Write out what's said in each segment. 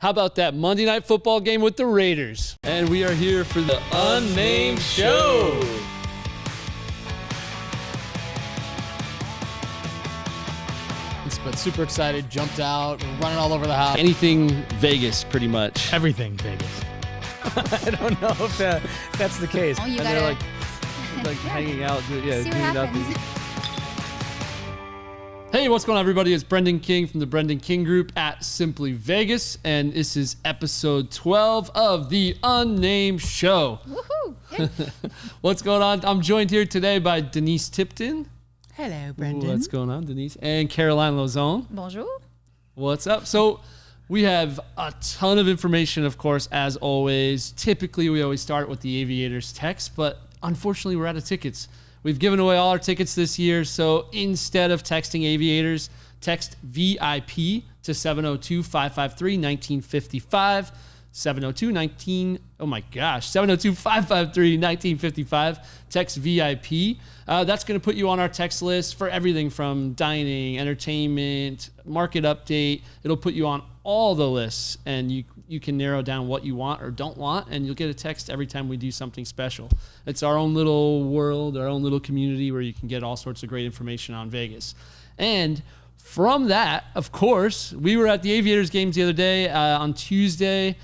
How about that Monday Night Football game with the Raiders? And we are here for the Unnamed Show. But super excited, jumped out, running all over the house. Anything Vegas, pretty much. Everything Vegas. I don't know if that's the case. Oh, you And gotta they're like hanging out. see what happens. Hey, what's going on, everybody? It's Brendan King from the Brendan King Group at Simply Vegas, and this is episode 12 of the Unnamed Show. Woohoo! Yeah. What's going on? I'm joined here today by Denise Tipton. Hello, Brendan. What's going on, Denise? And Caroline Lauzon. Bonjour. What's up? So we have a ton of information, of course, as always. Typically, we always start with the Aviators text, but unfortunately, we're out of tickets. We've given away all our tickets this year, so instead of texting Aviators, text VIP to 702-553-1955. 702-553-1955. Text VIP. That's going to put you on our text list for everything from dining, entertainment, market update. It'll put you on all the lists, and you can narrow down what you want or don't want, and you'll get a text every time we do something special. It's our own little world, our own little community where you can get all sorts of great information on Vegas. And from that, of course, we were at the Aviators games the other day. On Tuesday,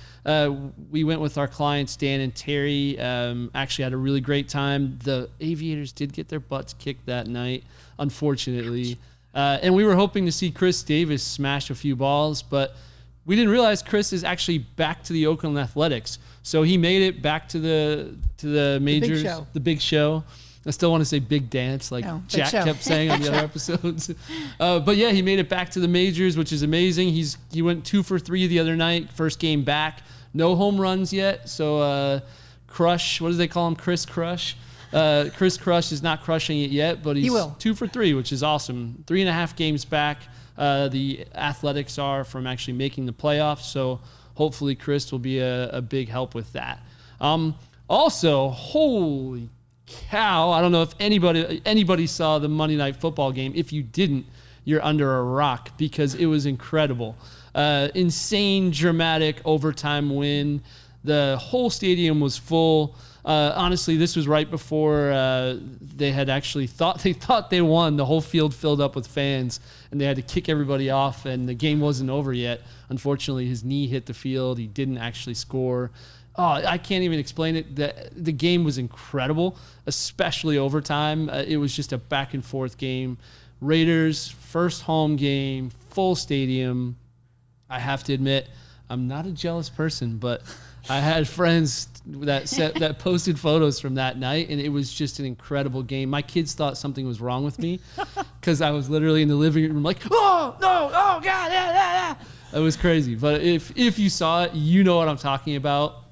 we went with our clients, Dan and Terry. Actually had a really great time. The Aviators did get their butts kicked that night, unfortunately. And we were hoping to see Khris Davis smash a few balls, but we didn't realize Khris is actually back to the Oakland Athletics. So he made it back to the majors, the big show. I still want to say big dance, like Jack kept saying on the other episodes. But yeah, he made it back to the majors, which is amazing. He went 2 for 3 the other night, first game back. No home runs yet. So Crush, what do they call him? Chris Crush. Chris Crush is not crushing it yet, but he's 2 for 3, which is awesome. 3.5 games back. The Athletics are from actually making the playoffs. So hopefully Khris will be a big help with that. Also, holy cow, I don't know if anybody saw the Monday Night Football game. If you didn't, you're under a rock because it was incredible. Insane, dramatic overtime win. The whole stadium was full. Honestly, this was right before they had actually thought they won. The whole field filled up with fans, and they had to kick everybody off, and the game wasn't over yet. Unfortunately, his knee hit the field. He didn't actually score. Oh, I can't even explain it. The game was incredible, especially overtime. It was just a back-and-forth game. Raiders, first home game, full stadium. I have to admit, I'm not a jealous person, but I had friends that posted photos from that night, and it was just an incredible game. My kids thought something was wrong with me because I was literally in the living room like, oh, no, oh, God, yeah. It was crazy. But if you saw it, you know what I'm talking about.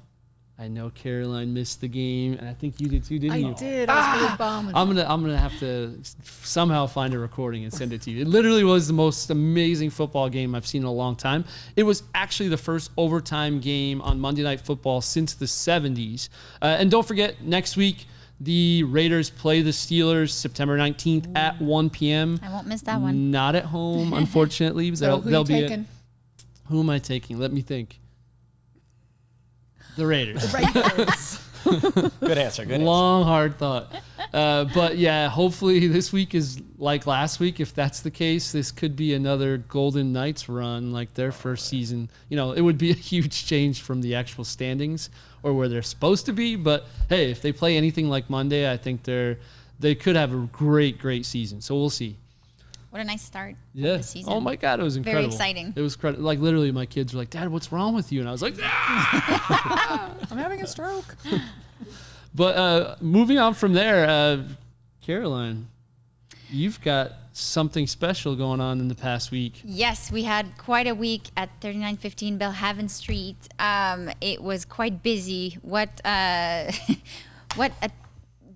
I know Caroline missed the game, and I think you did too, didn't you? I did. I was really bummed. I'm gonna have to somehow find a recording and send it to you. It literally was the most amazing football game I've seen in a long time. It was actually the first overtime game on Monday Night Football since the 70s. And don't forget, next week, the Raiders play the Steelers September 19th at 1 p.m. I won't miss that one. Not at home, unfortunately. So who are you taking? Who am I taking? Let me think. The Raiders. Good answer. Long, hard thought. But yeah, hopefully this week is like last week. If that's the case, this could be another Golden Knights run like their first season. You know, it would be a huge change from the actual standings or where they're supposed to be. But hey, if they play anything like Monday, I think they could have a great season. So we'll see. What a nice start of Yeah. the season. Oh my God, it was incredible. Very exciting. It was like literally my kids were like, Dad, what's wrong with you? And I was like, ah! I'm having a stroke. But moving on from there, Caroline, you've got something special going on in the past week. Yes, we had quite a week at 3915 Belhaven Street. It was quite busy. The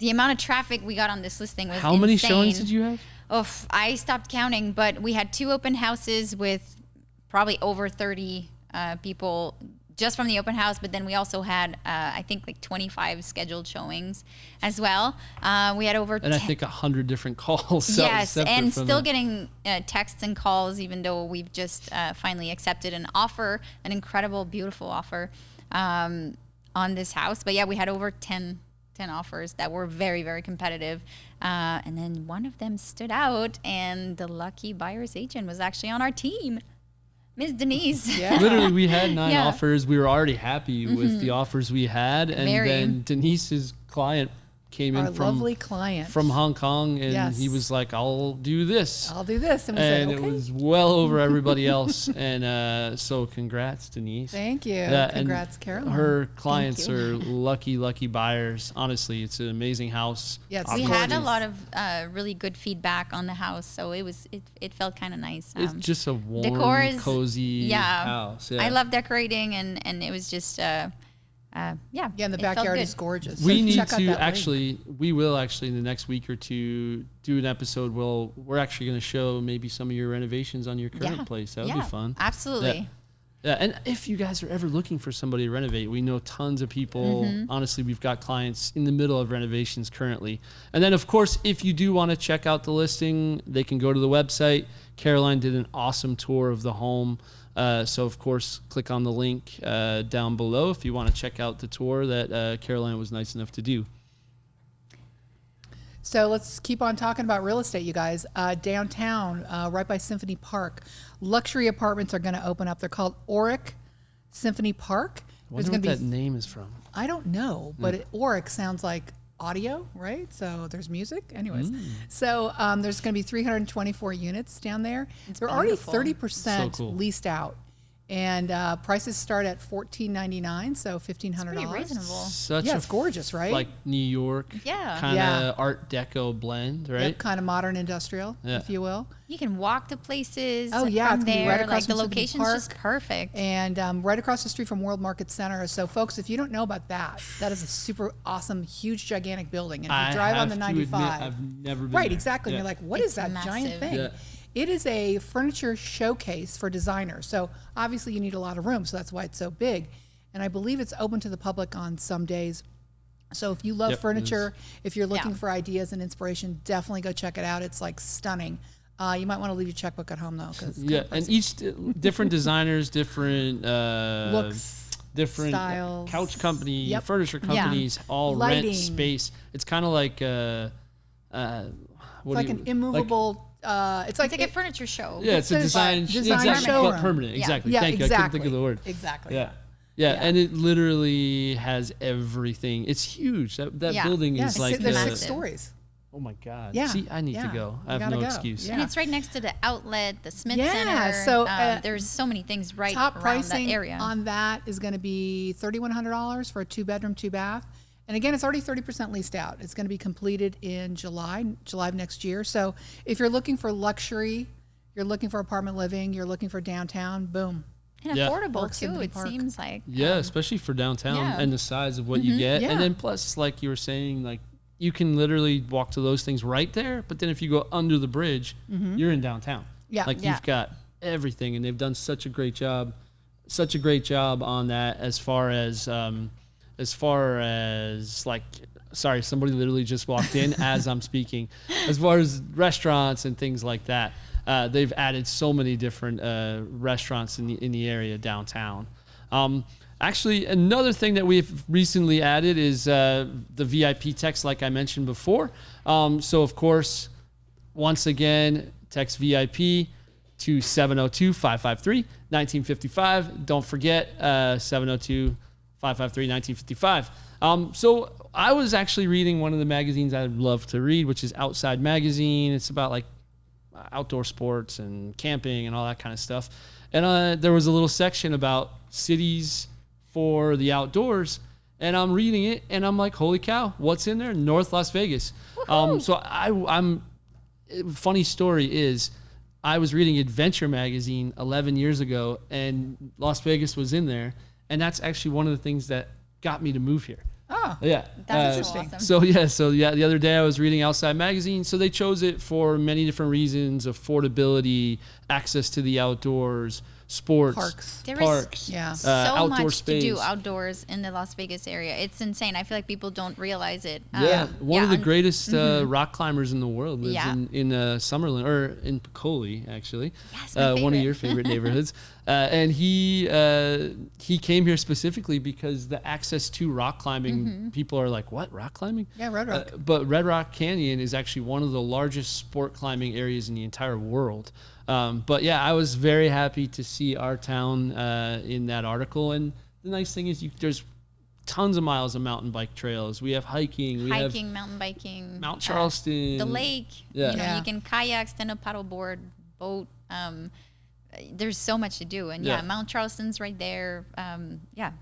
amount of traffic we got on this listing was How many insane. showings did you have? I stopped counting, but we had 2 open houses with probably over 30 people just from the open house, but then we also had, I think, like 25 scheduled showings as well. We had over I think 100 different calls. Yes, and still getting texts and calls, even though we've just finally accepted an offer, an incredible, beautiful offer on this house. But yeah, we had over 10 offers that were very, very competitive. And then one of them stood out, and the lucky buyer's agent was actually on our team. Miss Denise. Yeah. Literally, we had 9 offers. We were already happy with the offers we had. And then Denise's client came in from lovely client from Hong Kong, and he was like, I'll do this. I'll do this. And we And said, okay. it was well over everybody else. And so congrats, Denise. Thank you. Yeah, Congrats, and Caroline. Her clients are lucky buyers. Honestly, it's an amazing house. Yeah, it's We gorgeous. had a lot of really good feedback on the house, so it felt kind of nice. It's just a warm, decor is- cozy yeah. house. Yeah. I love decorating, and it was just Yeah, and the it felt backyard good. is gorgeous. We So need check out to that link. actually, we will actually in the next week or two do an episode. We're actually going to show maybe some of your renovations on your current place. That would be fun. Absolutely. Yeah, and if you guys are ever looking for somebody to renovate, we know tons of people. Honestly, we've got clients in the middle of renovations currently. And then, of course, if you do want to check out the listing, they can go to the website. Caroline did an awesome tour of the home. So, of course, click on the link down below if you want to check out the tour that Caroline was nice enough to do. So let's keep on talking about real estate, you guys. Downtown, right by Symphony Park, luxury apartments are going to open up. They're called Auric Symphony Park. I wonder what that name is from. I don't know, but Auric sounds like audio, right? So there's music. Anyways, so there's going to be 324 units down there. They're already beautiful. 30% So cool. leased out. And prices start at $1,499, so $1,500. Pretty reasonable. Such Yeah, a it's gorgeous, right? Like New York, Yeah. kind of Yeah. Art Deco blend, right? Yep, kind of modern industrial, Yeah. if you will. You can walk to places. Oh, yeah, from it's gonna be there. right across Like the from Symphony location's Park. just perfect. And right across the street from World Market Center. So, folks, if you don't know about that, that is a super awesome, huge, gigantic building. And if you drive on the have to admit, 95, I've never been right, there. exactly. Yeah. You're like, what is It's that giant massive. thing? Yeah. It is a furniture showcase for designers. So, obviously, you need a lot of room. So, that's why it's so big. And I believe it's open to the public on some days. So, if you love Yep, it furniture, if you're looking Yeah. for ideas and inspiration, definitely go check it out. It's like stunning. You might want to leave your checkbook at home, though. Cause Yeah, and each different designers, different Looks, different styles. couch company, Yep. furniture companies, all Lighting. rent space. It's kind of like It's like an immovable. It's like It's like a furniture show. Yeah, it's a design Design but showroom. permanent. Yeah. Exactly. Yeah, Thank you. I couldn't think of the word. Exactly. Yeah. Yeah, Yeah. and it literally has everything. It's huge. That Yeah. building Yeah, is like there's massive. 6 stories. oh my god. Yeah, See, I need to yeah. go. I You have gotta no go. excuse. Yeah. And it's right next to the outlet, the Smith Yeah, Center. so, there's so many things right Top around pricing that area. on that is going to be $3,100 for a 2-bedroom, 2-bath. And again, it's already 30% leased out. It's going to be completed in July of next year. So if you're looking for luxury, you're looking for apartment living, you're looking for downtown, boom. and Yeah. affordable Works too, in the it park. seems like. Yeah, especially for downtown yeah. and the size of what you get. Yeah. And then plus, like you were saying, like you can literally walk to those things right there. But then if you go under the bridge, you're in downtown. Yeah. Like Yeah. you've got everything, and they've done such a great job on that as far as like, sorry, somebody literally just walked in as I'm speaking. As far as restaurants and things like that, they've added so many different restaurants in the area downtown. Actually, another thing that we've recently added is the VIP text, like I mentioned before. So, of course, once again, text VIP to 702-553-1955. Don't forget 702-553-1955. So I was actually reading one of the magazines I'd love to read, which is Outside Magazine. It's about like outdoor sports and camping and all that kind of stuff. And there was a little section about cities for the outdoors. And I'm reading it, and I'm like, holy cow, what's in there? North Las Vegas. So I'm funny story is I was reading Adventure Magazine 11 years ago, and Las Vegas was in there. And that's actually one of the things that got me to move here. Oh, Yeah. That's so awesome. So the other day I was reading Outside Magazine. So they chose it for many different reasons: affordability, access to the outdoors, sports, Parks. There is parks, Yeah. so outdoor much space. to do outdoors in the Las Vegas area. It's insane. I feel like people don't realize it. Yeah, one of the and- greatest rock climbers in the world lives Yeah. in Summerlin, or in Piccoli, actually. Yes, my One of favorite. your favorite neighborhoods. And he came here specifically because the access to rock climbing, people are like, what, rock climbing? Yeah, Red Rock. But Red Rock Canyon is actually one of the largest sport climbing areas in the entire world. But yeah, I was very happy to see our town in that article. And the nice thing is there's tons of miles of mountain bike trails. We have hiking. We have mountain biking, Mount Charleston. the lake. Yeah. You know, Yeah. you can kayak, stand up paddleboard, boat. There's so much to do, and Yeah. Mount Charleston's right there.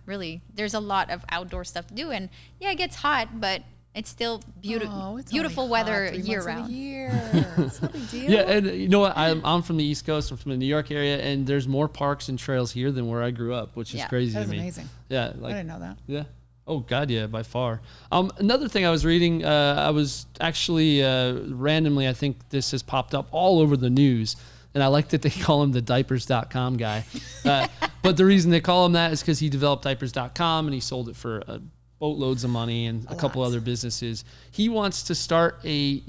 Really, there's a lot of outdoor stuff to do, and it gets hot, but it's still beautiful, Oh, it's beautiful only hot weather 3 year months of the round. year. It's no big deal. Yeah, and you know what? I'm from the East Coast. I'm from the New York area, and there's more parks and trails here than where I grew up, which is Yeah. crazy That to is me. amazing. Yeah, I like didn't know that. yeah. Oh God, yeah, by far. Another thing I was reading, I was actually randomly, I think this has popped up all over the news, and I like that they call him the diapers.com guy. But the reason they call him that is because he developed diapers.com and he sold it for boatloads of money and a couple lot. other businesses. He wants to start a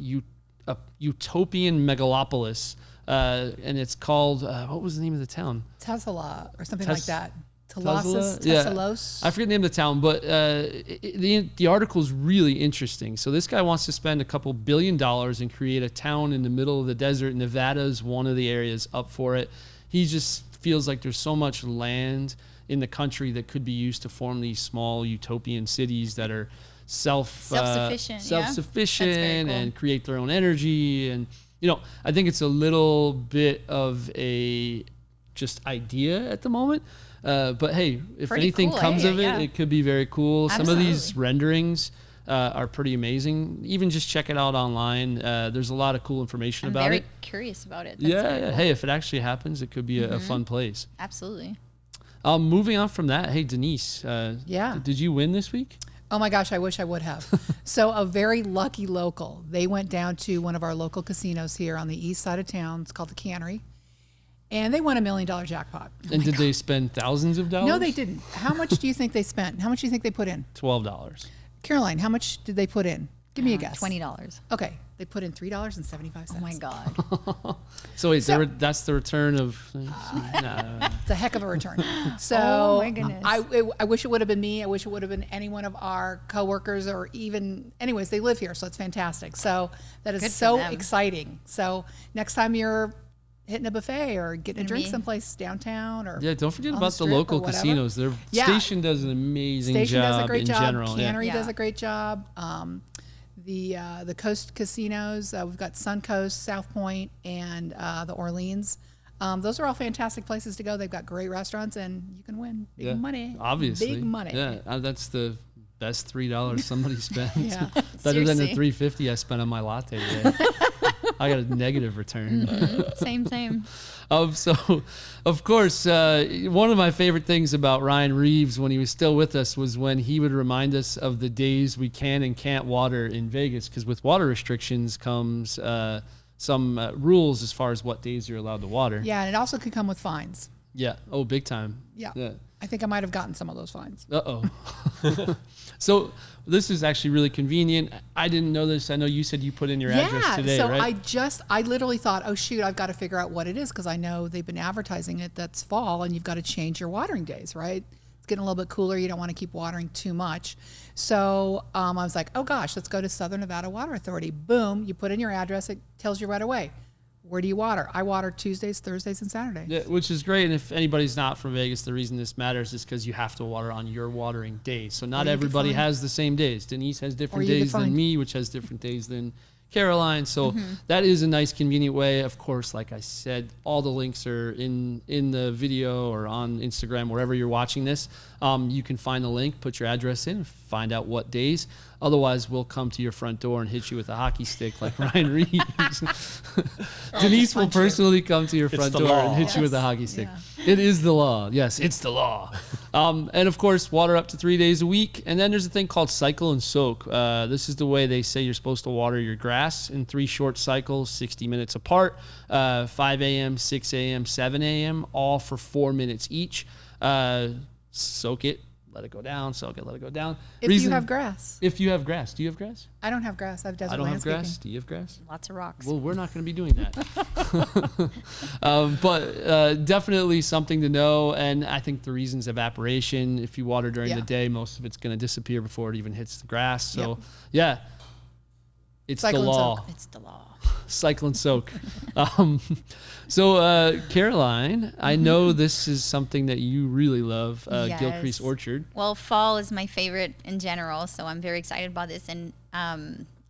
Utopian Megalopolis, and it's called what was the name of the town? Tesla or something Tes- like that. Tesla? Telosis, Yeah. Tesselos. I forget the name of the town, but the article is really interesting. So this guy wants to spend a couple $2 billion and create a town in the middle of the desert. Nevada is one of the areas up for it. He just feels like there's so much land in the country that could be used to form these small utopian cities that are Self-sufficient, yeah. self-sufficient That's very cool. and create their own energy. And I think it's a little bit of a just idea at the moment. But hey, if Pretty anything cool, comes eh? of it, Yeah. it could be very cool. Some of these Absolutely. renderings are pretty amazing. Even just check it out online. There's a lot of cool information I'm about very it. curious about it. That's Yeah, very yeah. cool. Hey, if it actually happens, it could be a fun place. Absolutely. Moving on from that, hey Denise, Yeah. did you win this week? Oh my gosh, I wish I would have. So a very lucky local, they went down to one of our local casinos here on the east side of town. It's called the Cannery. And they won $1 million jackpot. And did they spend thousands of dollars? No, they didn't. How much do you think they spent? How much do you think they put in? $12. Caroline, how much did they put in? Give me a guess. $20. Okay, they put in $3.75. Oh my God. So wait, So- that's the return of. It's a heck of a return. So Oh my goodness. I wish it would have been me. I wish it would have been any one of our coworkers or even, anyways, they live here, so it's fantastic. So that is Good for so them. exciting. So next time you're hitting a buffet or getting a drink be- someplace downtown or Yeah, don't forget on about the strip or local whatever. casinos. Their Yeah. station does an amazing Station job does a great in job. general. Yeah. Cannery does Yeah. a great job. The Coast casinos, we've got Suncoast, South Point, and the Orleans. Those are all fantastic places to go. They've got great restaurants, and you can win big Yeah, money. Obviously. big money. Yeah, that's the best $3 somebody spent. Yeah. Better than the Seriously. $3.50 I spent on my latte today. I got a negative return. Same. So, of course, one of my favorite things about Ryan Reeves when he was still with us was when he would remind us of the days we can and can't water in Vegas, because with water restrictions comes some rules as far as what days you're allowed to water. Yeah, and it also could come with fines. Yeah. Oh, big time. Yeah. Yeah. I think I might have gotten some of those fines. Uh-oh. So this is actually really convenient. I didn't know this. I know you said you put in your address today, so right? I literally thought, oh shoot, I've got to figure out what it is because I know they've been advertising it. That's fall, and you've got to change your watering days, right? It's getting a little bit cooler. You don't want to keep watering too much. So I was like, oh gosh, let's go to Southern Nevada Water Authority. Boom, you put in your address. It tells you right away. Where do you water? I water Tuesdays, Thursdays, and Saturdays. Yeah, which is great. And if anybody's not from Vegas, the reason this matters is because you have to water on your watering days. So not you could everybody find- has the same days. Denise has different you could days than find- me, which has different days than Caroline. So that is a nice, convenient way. Of course, like I said, all the links are in the video or on Instagram, wherever you're watching this. You can find the link, put your address in, find out what days. Otherwise, we'll come to your front door and hit you with a hockey stick like Ryan Reeves. Denise will personally come to your front the door law. and hit you with a Yes. hockey stick. Yeah. It is the law. Yes, it's the law. And of course, water up to 3 days a week. And then there's a thing called cycle and soak. This is the way they say you're supposed to water your grass in 3 short cycles, 60 minutes apart, 5 a.m., 6 a.m., 7 a.m., all for 4 minutes each. Soak it, let it go down, soak it, let it go down. If you have grass. If you have grass. Do you have grass? I don't have grass. I have desert I don't have landscaping. grass. Do you have grass? Lots of rocks. Well, we're not going to be doing that. But definitely something to know. And I think the reason's evaporation. If you water during the day, most of it's going to disappear before it even hits the grass. So, yeah, it's Cycle the and law. soak. It's the law. Cycle and soak. Caroline, I know this is something that you really love, Yes. Gilcrease Orchard. Well, fall is my favorite in general, so I'm very excited about this. And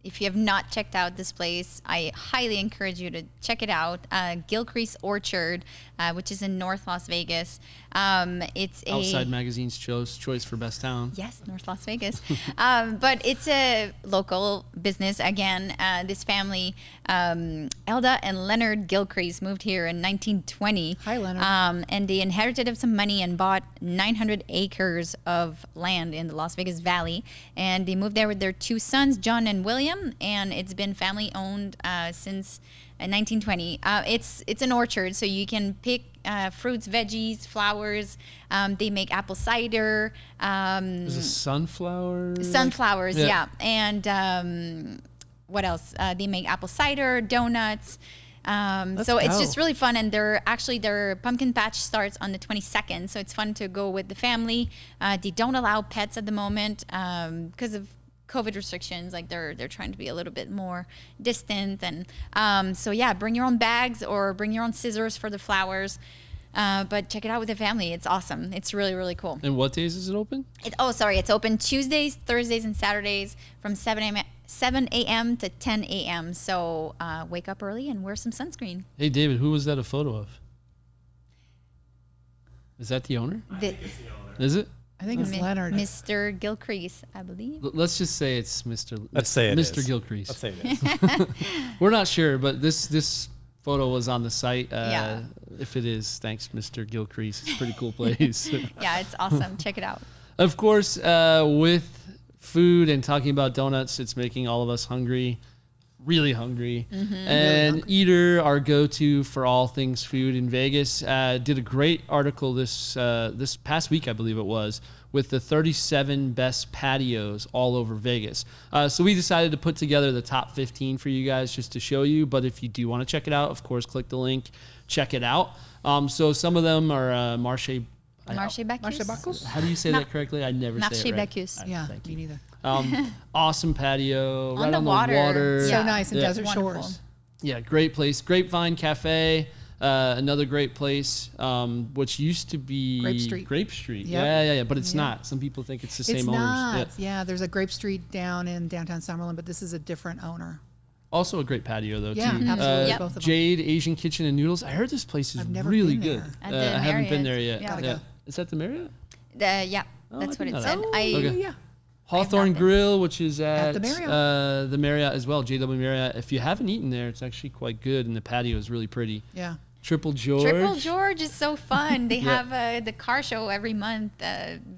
if you have not checked out this place, I highly encourage you to check it out. Gilcrease Orchard, which is in North Las Vegas. It's a Outside Magazine's choice for best town. Yes, North Las Vegas. But it's a local business. Again, this family, Elda and Leonard Gilcrease, moved here in 1920. Hi, Leonard. And they inherited some money and bought 900 acres of land in the Las Vegas Valley. And they moved there with their 2 sons, John and William. And it's been family owned since 1920. It's an orchard, so you can pick fruits, veggies, flowers. They make apple cider. Is it sunflower? Sunflowers, yeah. And what else? They make apple cider, donuts. So it's just really fun. And their pumpkin patch starts on the 22nd. So it's fun to go with the family. They don't allow pets at the moment because of COVID restrictions. Like they're trying to be a little bit more distant. And so yeah, bring your own bags or bring your own scissors for the flowers. But check it out with the family. It's awesome. It's really, really cool. And what days is it open? It's open Tuesdays, Thursdays, and Saturdays from 7 a.m. to 10 a.m. So wake up early and wear some sunscreen. Hey, David, who was that a photo of? Is that the owner? Is it? I think it's Leonard. Mr. Gilcrease, I believe. Let's just say it's Mr. Let's say it Mr. is. Gilcrease. Let's say it is. We're not sure, but this photo was on the site. Yeah. If it is, thanks, Mr. Gilcrease. It's a pretty cool place. Yeah, it's awesome. Check it out. Of course, with food and talking about donuts, it's making all of us hungry, really hungry. And Eater, our go-to for all things food in Vegas, did a great article this past week, I believe it was, with the 37 best patios all over Vegas. So we decided to put together the top 15 for you guys just to show you. But if you do want to check it out, of course, click the link, check it out. So some of them are Marche Bacchus? How do you say that correctly? I never say it right. Bacchus. Yeah, Thank me neither. Awesome patio, right the on the water. water. So Yeah. nice in Yeah. Desert Wonderful. Shores. Yeah, great place. Grapevine Cafe, another great place, which used to be Grape Street. Yeah, Yep. yeah, yeah. But it's not. Some people think it's the same It's owners. not. Yeah. Yeah, there's a Grape Street down in downtown Summerlin, but this is a different owner. Also a great patio though Yeah, too. absolutely. Yep. Both of them. Jade Asian Kitchen and Noodles. I heard this place is I've never really been good. there. At the I haven't been there Marriott. yet. Gotta Yeah. go. Is that the Marriott? Yeah, Oh, that's I what it didn't know said. that. Okay. Yeah. Hawthorne been. Grill, which is at the Marriott. the Marriott as well, JW Marriott. If you haven't eaten there, it's actually quite good, and the patio is really pretty. Yeah. Triple George. Triple George is so fun. They Yeah. have the car show every month,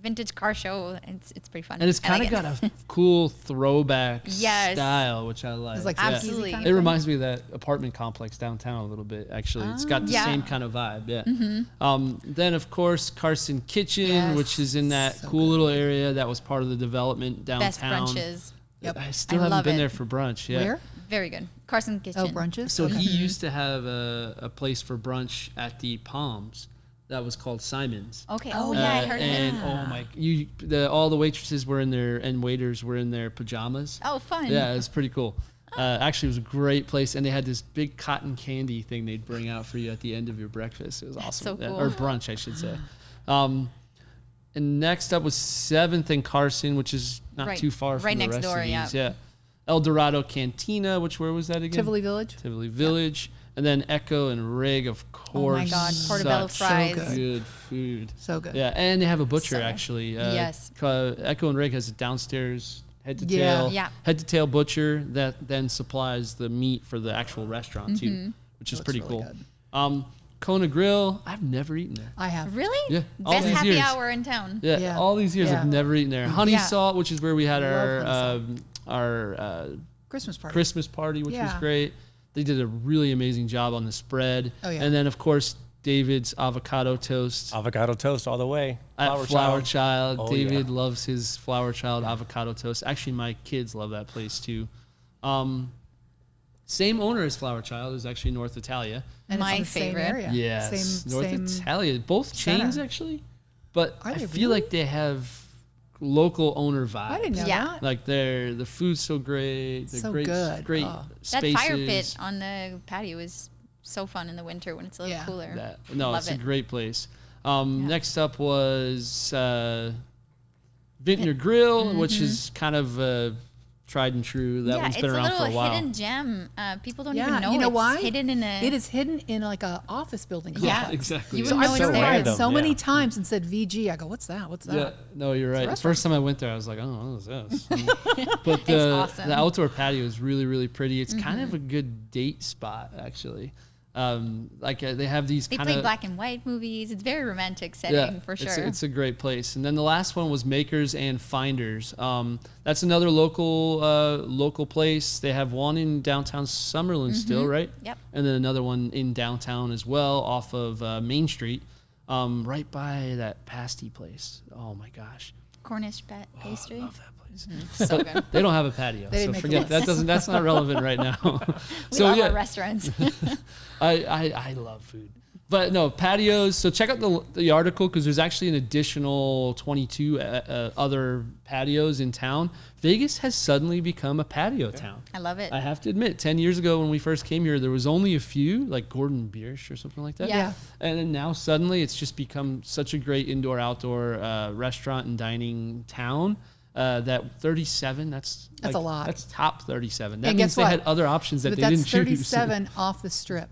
vintage car show. It's pretty fun. And it's I kind of like got a cool throwback Yes. style, which I like. It's like Yeah. Absolutely. kind It of reminds me of that apartment complex downtown a little bit, actually. It's got the Yeah. same kind of vibe, yeah. Then, of course, Carson Kitchen, Yes. which is in that So cool little area that was part of the development downtown. best brunches. Yep. I still I haven't love been it. there for brunch. Yeah. Where? Very good. Carson Kitchen. Oh, brunches. So Okay. he used to have a place for brunch at the Palms that was called Simon's. Okay. Oh, yeah, I heard of it. And oh my, all the waitresses were in their and waiters were in their pajamas. Oh, fun. Yeah, it was pretty cool. Actually, it was a great place, and they had this big cotton candy thing they'd bring out for you at the end of your breakfast. It was awesome. so cool. Or brunch, I should say. And next up was 7th and Carson, which is not Right- too far from right the next rest door, of these. yeah. Yeah. El Dorado Cantina, which where was that again? Tivoli Village. Tivoli Village. And then Echo and Rig, of course. Oh my God, portobello Such fries. good food. So good. Yeah, and they have a butcher So- actually. Yes. Echo and Rig has a downstairs head to Yeah. tail, Yeah. head to tail butcher that then supplies the meat for the actual restaurant too, which is Looks pretty really cool. good. Kona Grill. I've never eaten there. I have. Really? Yeah, all Best these happy years. hour in town. Yeah, Yeah. all these years Yeah. I've never eaten there. Honey Yeah. Salt, which is where we had Love our Christmas party. Christmas party, which was Yeah. great. They did a really amazing job on the spread. Oh, yeah. And then, of course, David's avocado toast. Avocado toast all the way. At Flower Child. Oh, David yeah. loves his Flower Child avocado toast. Actually, my kids love that place too. Same owner as Flower Child is actually North Italia. And My it's in the same favorite. area. Yes, North Same Italia. Both chains center. actually, but Are I they feel really? like they have local owner vibes. I didn't know Yeah. that. Like the food's so great. They're So great, good. great Oh. That spaces. fire pit on the patio is so fun in the winter when it's a little Yeah. cooler. No, Love it's a it. great place. Next up was Vintner Grill, which is kind of tried and true. That one's it's been a around little for a while. hidden gem. People don't Yeah, even know you know it's why? hidden in a. It is hidden in like a office building. Yeah. complex. Exactly. You yeah. So wouldn't I've know it's driven there. by it Random, so many yeah. times and said VG. I go, what's that? What's that? Yeah, no, you're right. The restaurant. first time I went there, I was like, oh, what is this? But It's awesome. the outdoor patio is really, really pretty. It's kind of a good date spot, actually. They have these They kind play of black and white movies. It's very romantic setting for sure. It's a great place. And then the last one was Makers and Finders. That's another local place. They have one in downtown Summerlin still, right? Yep. And then another one in downtown as well, off of Main Street, right by that pasty place. Oh my gosh, Cornish pastry. love that place. So good. They don't have a patio, They so didn't make forget the list. that's not relevant right now. We So love yeah, our restaurants. I love food. But no, patios. So check out the article because there's actually an additional 22 other patios in town. Vegas has suddenly become a patio town. I love it. I have to admit, 10 years ago when we first came here, there was only a few, like Gordon Biersch or something like that. Yeah. And then now suddenly it's just become such a great indoor-outdoor restaurant and dining town. That 37, that's a lot. That's top 37. That And means guess they what? had other options that But they that's didn't choose. 37 off the strip.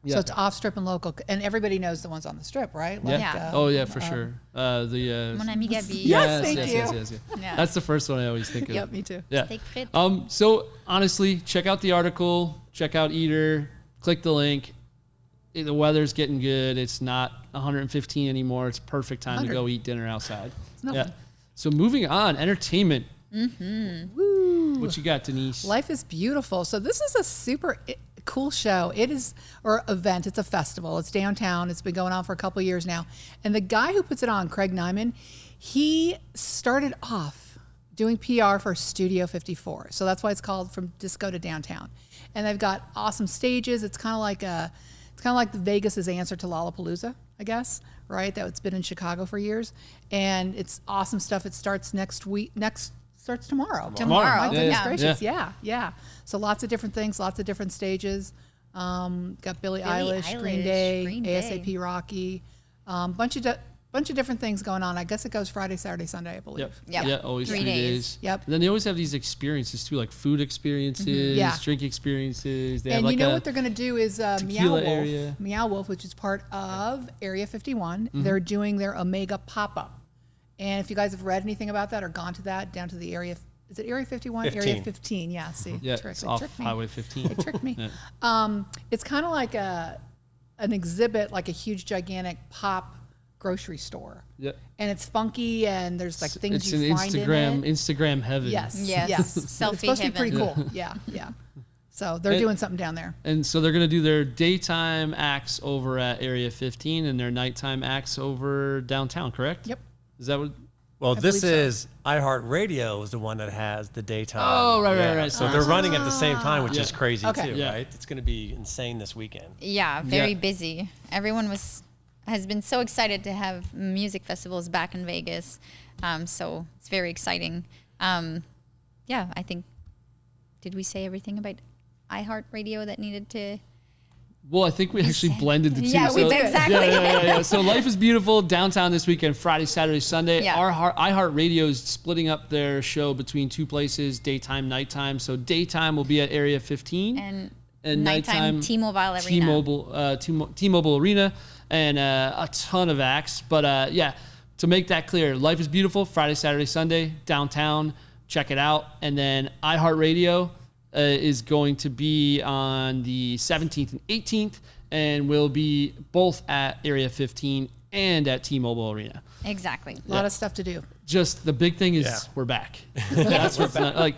Yeah. So it's off strip and local. And everybody knows the ones on the strip, right? Yeah. Yeah. Oh yeah, for sure. Mon ami Gabi. Yes, thank you. Yes. Yeah. That's the first one I always think of. Yep, me too. Yeah. Steak frites. So honestly, check out the article. Check out Eater. Click the link. The weather's getting good. It's not 115 anymore. It's perfect time to 100. go eat dinner outside. nothing. So moving on, entertainment. Woo. What you got, Denise? Life is beautiful. So this is a super cool show. It is, or event. It's a festival. It's downtown. It's been going on for a couple of years now. And the guy who puts it on, Craig Nyman, he started off doing PR for Studio 54. So that's why it's called From Disco to Downtown. And they've got awesome stages. It's kind of like the Vegas's answer to Lollapalooza, I guess, right? That's been in Chicago for years. And it's awesome stuff. It starts starts tomorrow. Tomorrow. My goodness Yeah. gracious. Yeah. So lots of different things, lots of different stages. Got Billie Eilish, Green Day, ASAP Rocky, bunch of different things going on. I guess it goes Friday, Saturday, Sunday, I believe. Yep. Yep. Yeah, always 3 3 days. days. Yep. And then they always have these experiences too, like food experiences, Yeah. drink experiences. They have And like you know a what they're going to do is Meow tequila Wolf, area. Meow Wolf, which is part of Area 51. Mm-hmm. They're doing their Omega pop-up. And if you guys have read anything about that or gone to that, down to the area, is it Area 51? 15. Area 15, yeah, see. yeah, Trick, it's it off tricked me. Highway 15. It tricked me. Yeah. It's kind of like an exhibit, like a huge, gigantic pop grocery store. Yeah. And it's funky, and there's like things It's you an find Instagram in it. Instagram heaven. Yes. Yes. Yes. Selfie it's supposed to be pretty heaven. cool. Yeah. So they're And- doing something down there. And so they're going to do their daytime acts over at Area 15 and their nighttime acts over downtown, correct? Yep. Is that what? Well, this believe so. is iHeartRadio is the one that has the daytime. Oh, right. So they're running at the same time, which is crazy Okay. too, Yeah. right? It's going to be insane this weekend. Yeah, very Yeah. busy. Everyone has been so excited to have music festivals back in Vegas. So it's very exciting. Yeah, I think, did we say everything about iHeartRadio that needed to? Well, I think we actually said- blended the two. Yeah, we So- did, exactly. Yeah. So Life is Beautiful downtown this weekend, Friday, Saturday, Sunday. Yeah. Our iHeartRadio is splitting up their show between two places, daytime, nighttime. So daytime will be at Area 15. And nighttime T-Mobile Arena. T-Mobile Arena, and a ton of acts. But yeah, to make that clear, Life is Beautiful, Friday, Saturday, Sunday, downtown. Check it out. And then iHeartRadio is going to be on the 17th and 18th, and we'll be both at Area 15 and at T-Mobile Arena. Exactly. A lot of stuff to do. Just the big thing is we're back. That's what's not, like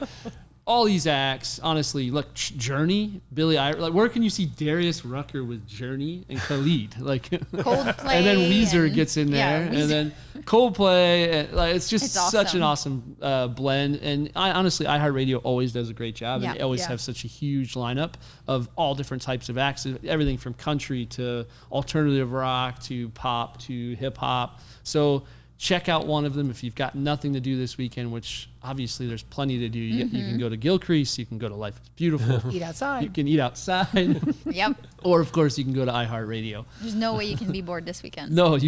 all these acts. Honestly, look, Journey, Billy Eilish. Like, where can you see Darius Rucker with Journey and Khalid? Like Coldplay, and then Weezer gets in there, Weezer. and then Coldplay. And, like, it's just It's such an awesome. awesome blend. And honestly, iHeartRadio always does a great job, and Yeah. they always Yeah. have such a huge lineup of all different types of acts, everything from country to alternative rock to pop to hip hop. So check out one of them if you've got nothing to do this weekend, which obviously there's plenty to do. You can go to Gilcrease, you can go to Life is Beautiful, Eat outside. you can eat outside, Yep. or of course you can go to iHeartRadio. There's no way you can be bored this weekend. No, And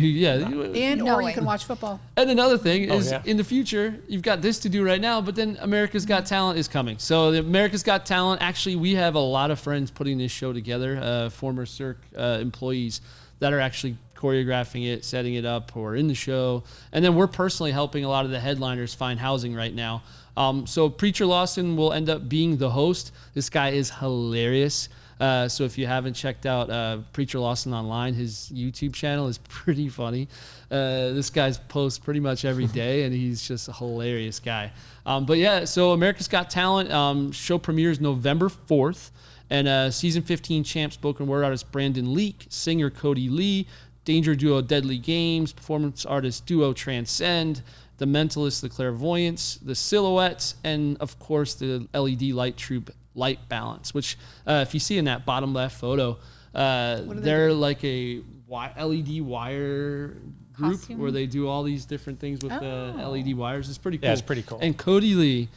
No or way. you can watch football. And another thing is yeah. in the future, you've got this to do right now, but then America's Got Talent is coming. So the America's Got Talent, actually, we have a lot of friends putting this show together, former Cirque employees that are actually choreographing it, setting it up, or in the show. And then we're personally helping a lot of the headliners find housing right now. So Preacher Lawson will end up being the host. This guy is hilarious. So if you haven't checked out Preacher Lawson online, his YouTube channel is pretty funny. This guy's posts pretty much every day, and he's just a hilarious guy. But yeah, so America's Got Talent show premieres November 4th. And season 15 champ spoken word artist Brandon Leak, singer Cody Lee, danger duo Deadly Games, performance artist duo Transcend, the Mentalist, the Clairvoyants, the Silhouettes, and of course the LED light troupe Light Balance, which if you see in that bottom left photo, they're like a LED wire group Costume? where they do all these different things with the LED wires. It's pretty cool. Yeah, it's pretty cool. And Cody Lee,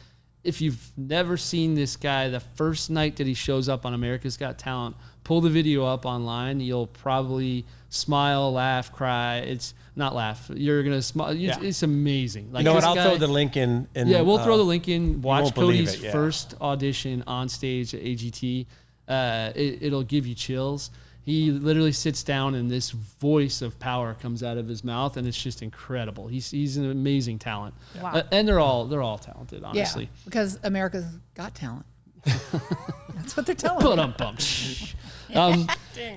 if you've never seen this guy, the first night that he shows up on America's Got Talent, pull the video up online. You'll probably smile, laugh, cry. It's not laugh. You're going to smile. Yeah. It's amazing. Like, You know what? this I'll guy- throw the link in. yeah, we'll throw the link in. Watch won't believe Cody's it, yeah. first audition on stage at AGT. It'll give you chills. He literally sits down and this voice of power comes out of his mouth, and it's just incredible. He's an amazing talent. Wow. And they're all talented, honestly. Yeah, because America's Got Talent. That's what they're telling But me.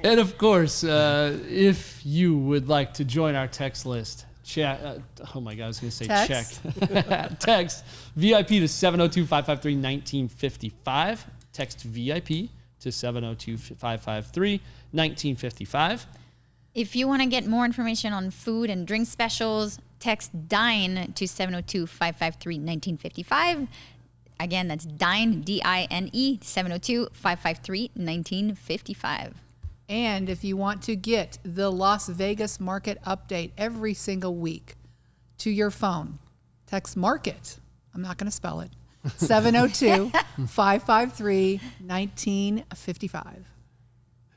and of course, if you would like to join our text list, oh my God, I was going to say Text? check. Text VIP to 702-553-1955. Text VIP to 702-553-1955. If you want to get more information on food and drink specials, text DINE to 702-553-1955. Again, that's DINE, D-I-N-E, 702-553-1955. And if you want to get the Las Vegas market update every single week to your phone, text MARKET. I'm not going to spell it. 702-553-1955.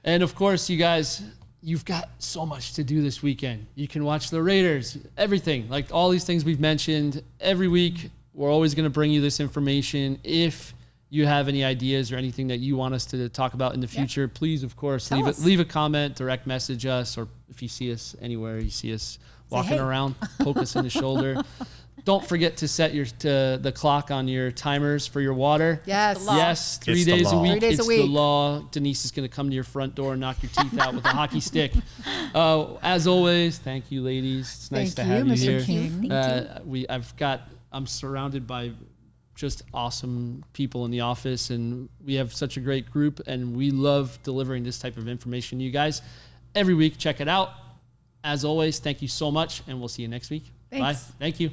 And of course, you guys, you've got so much to do this weekend. You can watch the Raiders, everything, like all these things we've mentioned every week. We're always going to bring you this information. If you have any ideas or anything that you want us to talk about in the future, please, of course, Tell us. leave a comment, direct message us, or if you see us anywhere, you see us walking hey. around, poke us in the shoulder. Don't forget to set the clock on your timers for your water. Yes. law. Yes, 3 It's the days a law. week. 3 days a it's week. the law. Denise is going to come to your front door and knock your teeth out with a hockey stick. As always, thank you, ladies. It's nice Thank to have you Mr. here. King. I'm surrounded by just awesome people in the office, and we have such a great group, and we love delivering this type of information to you guys every week. Check it out. As always, thank you so much, and we'll see you next week. Thanks. Bye. Thank you.